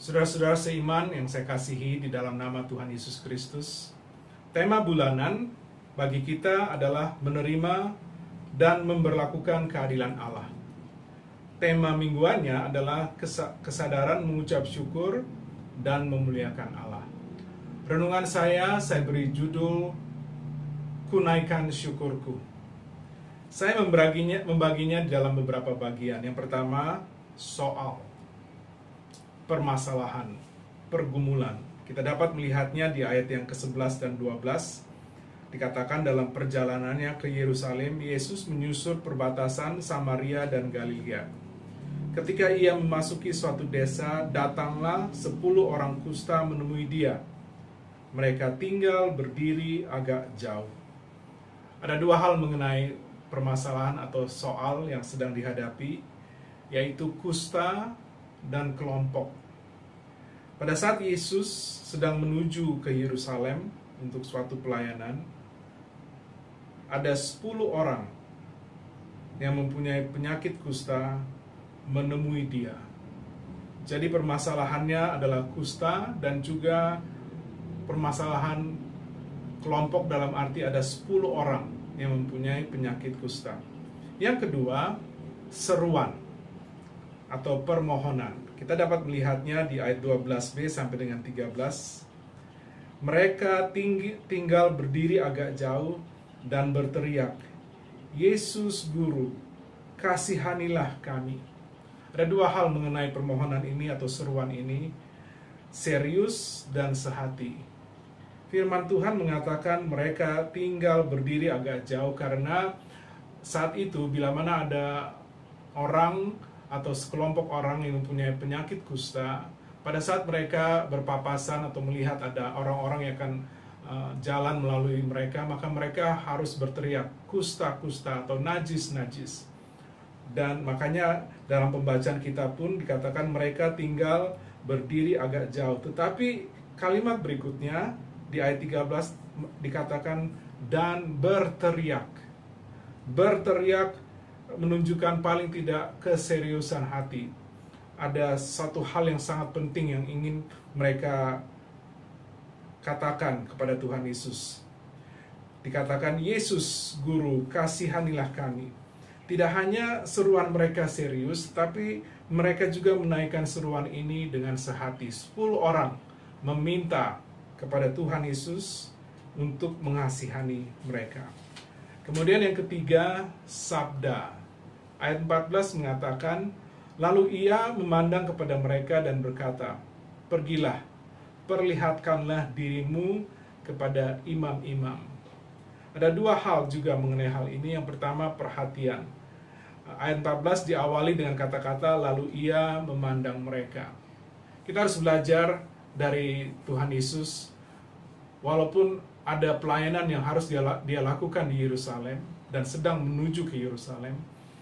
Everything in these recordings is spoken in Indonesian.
Saudara-saudara seiman yang saya kasihi di dalam nama Tuhan Yesus Kristus, tema bulanan bagi kita adalah menerima dan memberlakukan keadilan Allah. Tema mingguannya adalah kesadaran mengucap syukur dan memuliakan Allah. Renungan saya beri judul Kunaikan Syukurku. Saya membaginya di dalam beberapa bagian. Yang pertama, soal permasalahan, pergumulan. Kita dapat melihatnya di ayat yang ke-11 dan 12. Dikatakan dalam perjalanannya ke Yerusalem, Yesus menyusur perbatasan Samaria dan Galilea. Ketika ia memasuki suatu desa, datanglah 10 orang kusta menemui dia. Mereka tinggal berdiri agak jauh. Ada dua hal mengenai permasalahan atau soal yang sedang dihadapi, yaitu kusta dan kelompok. Pada saat Yesus sedang menuju ke Yerusalem untuk suatu pelayanan, ada 10 orang yang mempunyai penyakit kusta menemui dia. Jadi permasalahannya adalah kusta dan juga permasalahan kelompok dalam arti ada 10 orang yang mempunyai penyakit kusta. Yang kedua, seruan atau permohonan. Kita dapat melihatnya di ayat 12b sampai dengan 13. Mereka tinggal berdiri agak jauh dan berteriak, "Yesus Guru, kasihanilah kami." Ada dua hal mengenai permohonan ini atau seruan ini, serius dan sehati. Firman Tuhan mengatakan mereka tinggal berdiri agak jauh karena saat itu bila mana ada orang atau sekelompok orang yang mempunyai penyakit kusta, pada saat mereka berpapasan atau melihat ada orang-orang yang akan jalan melalui mereka, maka mereka harus berteriak kusta-kusta atau najis-najis. Dan makanya dalam pembacaan kita pun dikatakan mereka tinggal berdiri agak jauh. Tetapi kalimat berikutnya di ayat 13 dikatakan dan berteriak. Berteriak menunjukkan paling tidak keseriusan hati. Ada satu hal yang sangat penting yang ingin mereka katakan kepada Tuhan Yesus. Dikatakan, "Yesus Guru, kasihanilah kami." Tidak hanya seruan mereka serius, tapi mereka juga menaikkan seruan ini dengan sehati. 10 orang meminta kepada Tuhan Yesus untuk mengasihani mereka. Kemudian yang ketiga, sabda. Ayat 14 mengatakan, lalu ia memandang kepada mereka dan berkata, "Pergilah, perlihatkanlah dirimu kepada imam-imam." Ada dua hal juga mengenai hal ini. Yang pertama, perhatian. Ayat 14 diawali dengan kata-kata, lalu ia memandang mereka. Kita harus belajar dari Tuhan Yesus. Walaupun ada pelayanan yang harus dia lakukan di Yerusalem dan sedang menuju ke Yerusalem,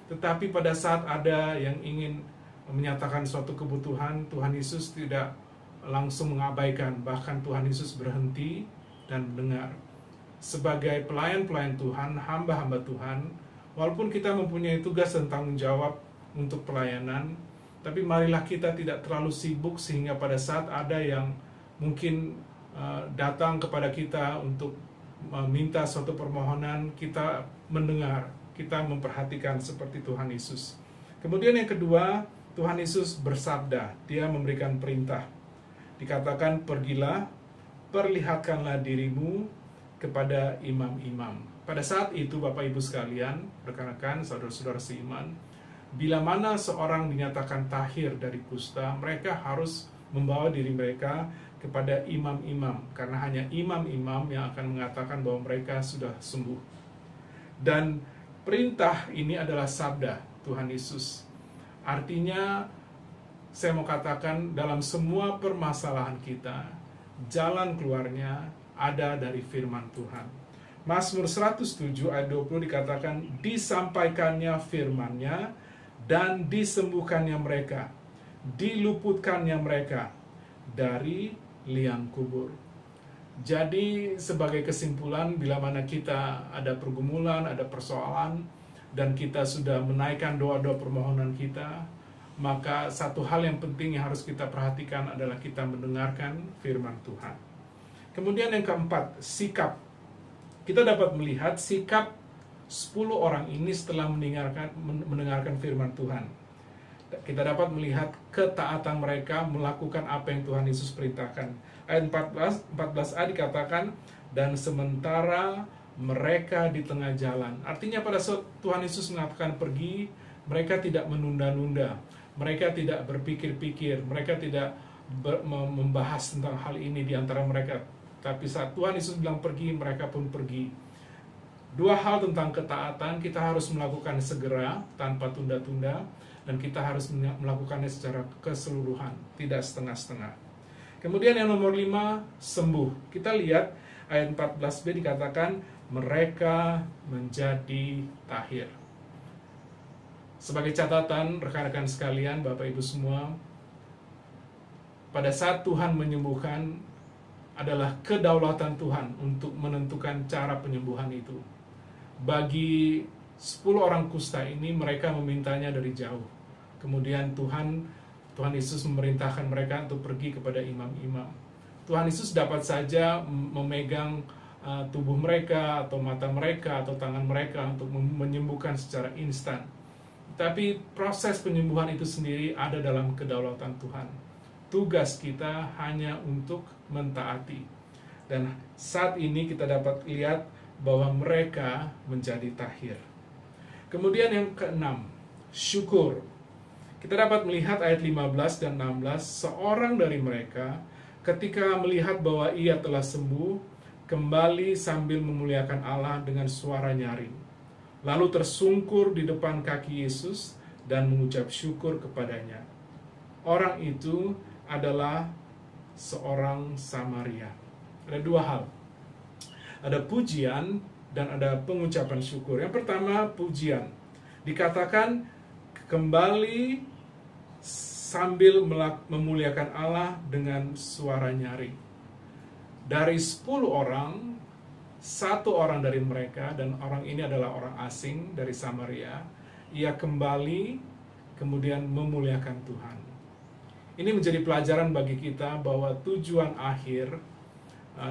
tetapi pada saat ada yang ingin menyatakan suatu kebutuhan, Tuhan Yesus tidak langsung mengabaikan. Bahkan Tuhan Yesus berhenti dan mendengar. Sebagai pelayan-pelayan Tuhan, hamba-hamba Tuhan, walaupun kita mempunyai tugas dan tanggung jawab untuk pelayanan, tapi marilah kita tidak terlalu sibuk sehingga pada saat ada yang mungkin datang kepada kita untuk meminta suatu permohonan, kita mendengar, kita memperhatikan seperti Tuhan Yesus. Kemudian yang kedua, Tuhan Yesus bersabda, dia memberikan perintah. Dikatakan, "Pergilah, perlihatkanlah dirimu kepada imam-imam." Pada saat itu Bapak Ibu sekalian, rekan-rekan, saudara-saudara seiman, bila mana seorang dinyatakan tahir dari kusta, mereka harus membawa diri mereka kepada imam-imam, karena hanya imam-imam yang akan mengatakan bahwa mereka sudah sembuh. Dan perintah ini adalah sabda Tuhan Yesus. Artinya, saya mau katakan dalam semua permasalahan kita, jalan keluarnya ada dari firman Tuhan. Mazmur 107 ayat 20 dikatakan, disampaikannya firman-Nya dan disembuhkannya mereka, diluputkannya mereka dari liang kubur. Jadi sebagai kesimpulan, bila mana kita ada pergumulan, ada persoalan, dan kita sudah menaikkan doa-doa permohonan kita, maka satu hal yang penting yang harus kita perhatikan adalah kita mendengarkan firman Tuhan. Kemudian yang keempat, sikap. Kita dapat melihat sikap 10 orang ini setelah mendengarkan firman Tuhan. Kita dapat melihat ketaatan mereka melakukan apa yang Tuhan Yesus perintahkan. Ayat 14a dikatakan, dan sementara mereka di tengah jalan. Artinya pada saat Tuhan Yesus mengatakan pergi, mereka tidak menunda-nunda. Mereka tidak berpikir-pikir. Mereka tidak membahas tentang hal ini di antara mereka. Tapi saat Tuhan Yesus bilang pergi, mereka pun pergi. Dua hal tentang ketaatan, kita harus melakukan segera tanpa tunda-tunda, dan kita harus melakukannya secara keseluruhan, tidak setengah-setengah. Kemudian yang nomor 5, sembuh. Kita lihat ayat 14b dikatakan, mereka menjadi tahir. Sebagai catatan, rekan-rekan sekalian, Bapak Ibu semua, pada saat Tuhan menyembuhkan, adalah kedaulatan Tuhan untuk menentukan cara penyembuhan itu. Bagi 10 orang kusta ini, mereka memintanya dari jauh. Kemudian Tuhan Yesus memerintahkan mereka untuk pergi kepada imam-imam. Tuhan Yesus dapat saja memegang tubuh mereka, atau mata mereka, atau tangan mereka untuk menyembuhkan secara instan. Tapi proses penyembuhan itu sendiri ada dalam kedaulatan Tuhan. Tugas kita hanya untuk mentaati. Dan saat ini kita dapat lihat bahwa mereka menjadi tahir. Kemudian yang keenam, syukur. Kita dapat melihat ayat 15 dan 16, seorang dari mereka ketika melihat bahwa ia telah sembuh, kembali sambil memuliakan Allah dengan suara nyaring. Lalu tersungkur di depan kaki Yesus dan mengucap syukur kepadanya. Orang itu adalah seorang Samaria. Ada dua hal. Ada pujian dan ada pengucapan syukur. Yang pertama, pujian. Dikatakan kembali sambil memuliakan Allah dengan suara nyaring. Dari 10 orang, 1 orang dari mereka, dan orang ini adalah orang asing dari Samaria, ia kembali kemudian memuliakan Tuhan. Ini menjadi pelajaran bagi kita bahwa tujuan akhir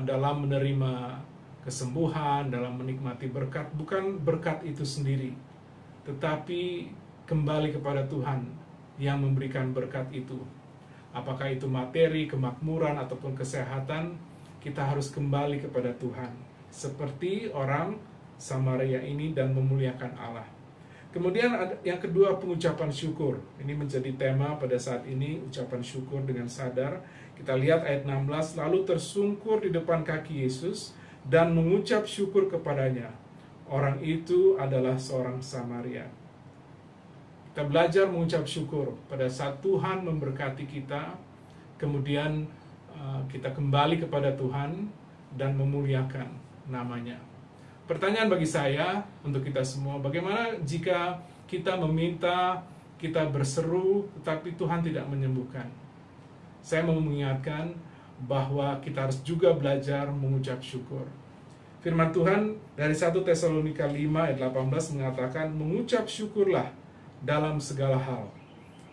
dalam menerima kesembuhan, dalam menikmati berkat, bukan berkat itu sendiri, tetapi kembali kepada Tuhan yang memberikan berkat itu. Apakah itu materi, kemakmuran, ataupun kesehatan, kita harus kembali kepada Tuhan. Seperti orang Samaria ini dan memuliakan Allah. Kemudian yang kedua, pengucapan syukur. Ini menjadi tema pada saat ini, ucapan syukur dengan sadar. Kita lihat ayat 16, lalu tersungkur di depan kaki Yesus dan mengucap syukur kepadanya. Orang itu adalah seorang Samaria. Kita belajar mengucap syukur pada saat Tuhan memberkati kita, kemudian kita kembali kepada Tuhan dan memuliakan namanya. Pertanyaan bagi saya, untuk kita semua, bagaimana jika kita meminta, kita berseru, tetapi Tuhan tidak menyembuhkan? Saya mau mengingatkan bahwa kita harus juga belajar mengucap syukur. Firman Tuhan dari 1 Tesalonika 5 ayat 18 mengatakan, mengucap syukurlah dalam segala hal,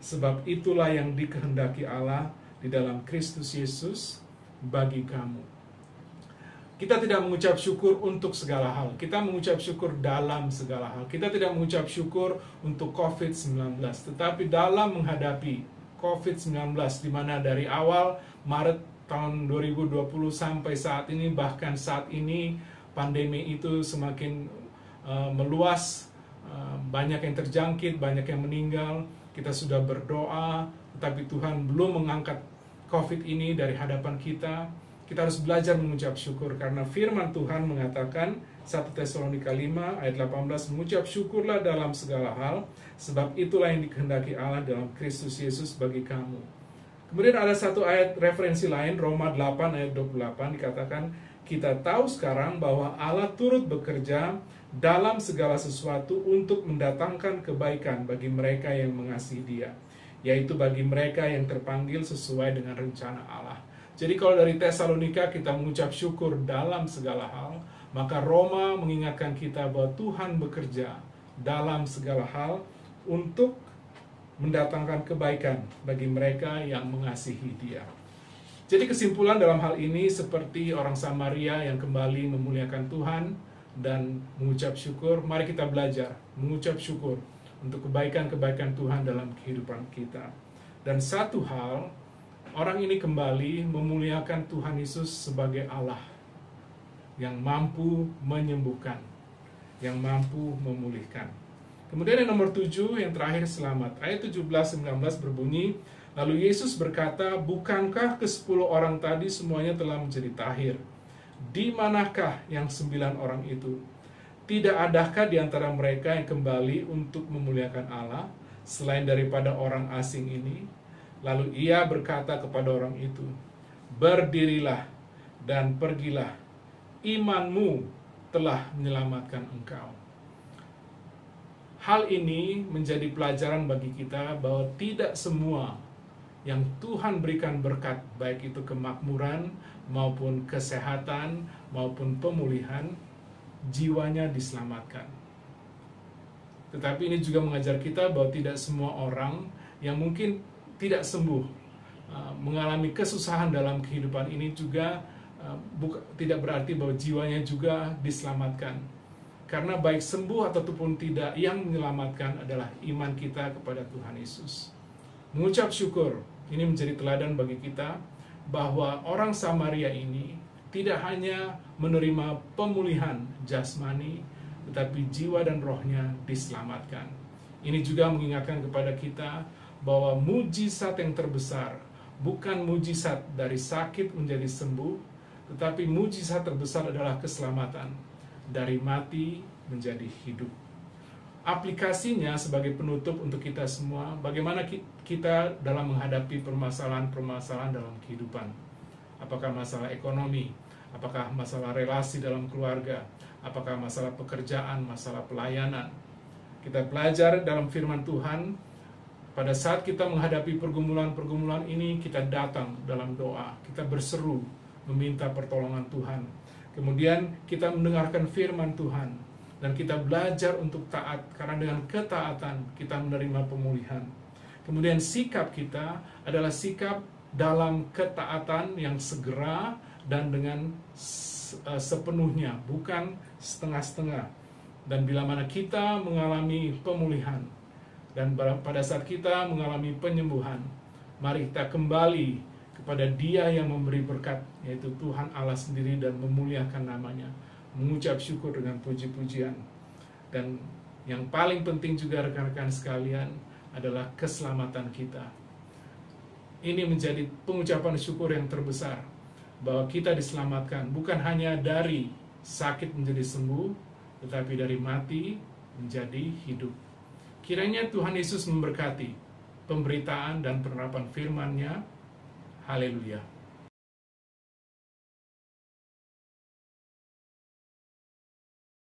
sebab itulah yang dikehendaki Allah di dalam Kristus Yesus bagi kamu. Kita tidak mengucap syukur untuk segala hal. Kita mengucap syukur dalam segala hal. Kita tidak mengucap syukur untuk COVID-19. Tetapi dalam menghadapi COVID-19, di mana dari awal Maret tahun 2020 sampai saat ini, bahkan saat ini pandemi itu semakin meluas, banyak yang terjangkit, banyak yang meninggal. Kita sudah berdoa, tetapi Tuhan belum mengangkat COVID ini dari hadapan kita. Kita harus belajar mengucap syukur karena firman Tuhan mengatakan 1 Tesalonika 5 ayat 18, mengucap syukurlah dalam segala hal, sebab itulah yang dikehendaki Allah dalam Kristus Yesus bagi kamu. Kemudian ada satu ayat referensi lain, Roma 8 ayat 28, dikatakan, kita tahu sekarang bahwa Allah turut bekerja dalam segala sesuatu untuk mendatangkan kebaikan bagi mereka yang mengasihi Dia, yaitu bagi mereka yang terpanggil sesuai dengan rencana Allah. Jadi kalau dari Tesalonika kita mengucap syukur dalam segala hal, maka Roma mengingatkan kita bahwa Tuhan bekerja dalam segala hal untuk mendatangkan kebaikan bagi mereka yang mengasihi Dia. Jadi kesimpulan dalam hal ini seperti orang Samaria yang kembali memuliakan Tuhan dan mengucap syukur, mari kita belajar mengucap syukur untuk kebaikan-kebaikan Tuhan dalam kehidupan kita. Dan satu hal, orang ini kembali memuliakan Tuhan Yesus sebagai Allah yang mampu menyembuhkan, yang mampu memulihkan. Kemudian yang nomor 7, yang terakhir selamat. Ayat 17-19 berbunyi, lalu Yesus berkata, bukankah ke-10 orang tadi semuanya telah menjadi tahir? Di manakah yang 9 orang itu? Tidak adakah di antara mereka yang kembali untuk memuliakan Allah, selain daripada orang asing ini? Lalu ia berkata kepada orang itu, berdirilah dan pergilah, imanmu telah menyelamatkan engkau. Hal ini menjadi pelajaran bagi kita bahwa tidak semua yang Tuhan berikan berkat, baik itu kemakmuran maupun kesehatan maupun pemulihan, jiwanya diselamatkan. Tetapi ini juga mengajar kita bahwa tidak semua orang yang mungkin tidak sembuh, mengalami kesusahan dalam kehidupan ini juga tidak berarti bahwa jiwanya juga diselamatkan. Karena baik sembuh ataupun tidak, yang menyelamatkan adalah iman kita kepada Tuhan Yesus. Mengucap syukur, ini menjadi teladan bagi kita bahwa orang Samaria ini tidak hanya menerima pemulihan jasmani, tetapi jiwa dan rohnya diselamatkan. Ini juga mengingatkan kepada kita bahwa mujizat yang terbesar bukan mujizat dari sakit menjadi sembuh, tetapi mujizat terbesar adalah keselamatan dari mati menjadi hidup. Aplikasinya sebagai penutup untuk kita semua, bagaimana kita dalam menghadapi permasalahan-permasalahan dalam kehidupan. Apakah masalah ekonomi, apakah masalah relasi dalam keluarga, apakah masalah pekerjaan, masalah pelayanan. Kita belajar dalam firman Tuhan, pada saat kita menghadapi pergumulan-pergumulan ini, kita datang dalam doa, kita berseru, meminta pertolongan Tuhan. Kemudian kita mendengarkan firman Tuhan, dan kita belajar untuk taat, karena dengan ketaatan kita menerima pemulihan. Kemudian sikap kita adalah sikap dalam ketaatan yang segera dan dengan sepenuhnya, bukan setengah-setengah. Dan bila mana kita mengalami pemulihan, dan pada saat kita mengalami penyembuhan, mari kita kembali kepada Dia yang memberi berkat, yaitu Tuhan Allah sendiri, dan memuliakan namanya, mengucap syukur dengan puji-pujian. Dan yang paling penting juga rekan-rekan sekalian adalah keselamatan kita. Ini menjadi pengucapan syukur yang terbesar, bahwa kita diselamatkan bukan hanya dari sakit menjadi sembuh, tetapi dari mati menjadi hidup. Kiranya Tuhan Yesus memberkati pemberitaan dan penerapan firman-Nya. Haleluya.